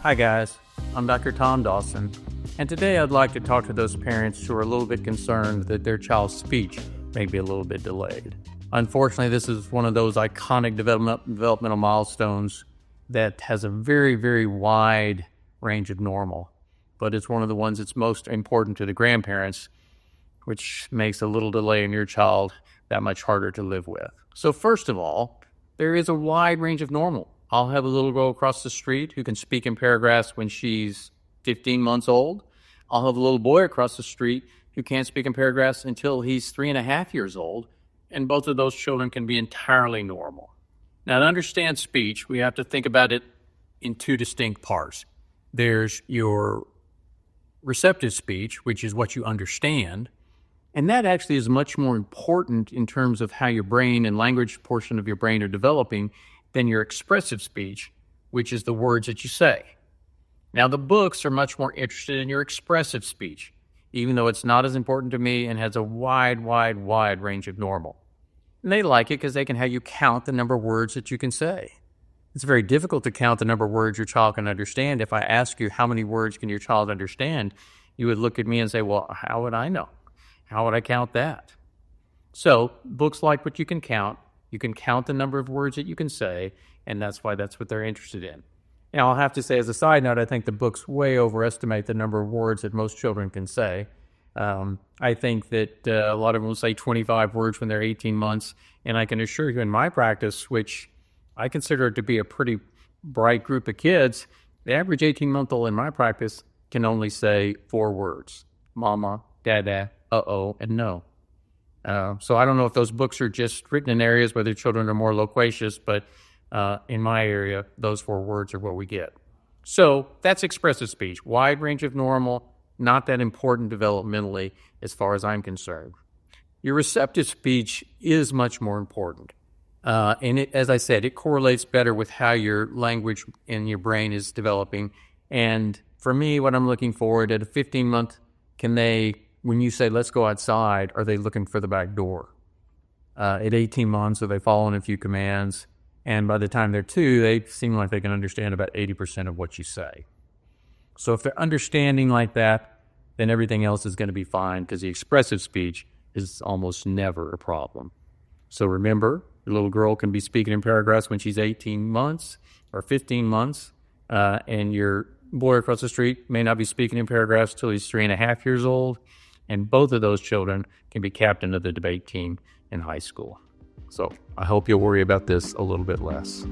Hi guys, I'm Dr. Tom Dawson, and today I'd like to talk to those parents who are a little bit concerned that their child's speech may be a little bit delayed. Unfortunately, this is one of those iconic developmental milestones that has a very, very wide range of normal, but it's one of the ones that's most important to the grandparents, which makes a little delay in your child that much harder to live with. So first of all, there is a wide range of normal. I'll have a little girl across the street who can speak in paragraphs when she's 15 months old. I'll have a little boy across the street who can't speak in paragraphs until he's 3.5 years old. And both of those children can be entirely normal. Now, to understand speech, we have to think about it in two distinct parts. There's your receptive speech, which is what you understand. And that actually is much more important in terms of how your brain and language portion of your brain are developing than your expressive speech, which is the words that you say. Now, the books are much more interested in your expressive speech, even though it's not as important to me and has a wide range of normal. And they like it because they can have you count the number of words that you can say. It's very difficult to count the number of words your child can understand. If I ask you how many words can your child understand, you would look at me and say, well, how would I know? How would I count that? So books like what you can count. You can count the number of words that you can say, and that's why that's what they're interested in. Now, I'll have to say as a side note, I think the books way overestimate the number of words that most children can say. I think that a lot of them will say 25 words when they're 18 months, and I can assure you in my practice, which I consider it to be a pretty bright group of kids, the average 18-month-old in my practice can only say 4 words: mama, dada, uh-oh, and no. So I don't know if those books are just written in areas where the children are more loquacious, but in my area, those 4 words are what we get. So that's expressive speech. Wide range of normal, not that important developmentally as far as I'm concerned. Your receptive speech is much more important. And as I said, it correlates better with how your language in your brain is developing. And for me, what I'm looking for at a 15-month, when you say, let's go outside, are they looking for the back door? At 18 months, are they following a few commands? And by the time they're 2, they seem like they can understand about 80% of what you say. So if they're understanding like that, then everything else is going to be fine because the expressive speech is almost never a problem. So remember, your little girl can be speaking in paragraphs when she's 18 months or 15 months, and your boy across the street may not be speaking in paragraphs till he's 3.5 years old. And both of those children can be captain of the debate team in high school. So I hope you'll worry about this a little bit less.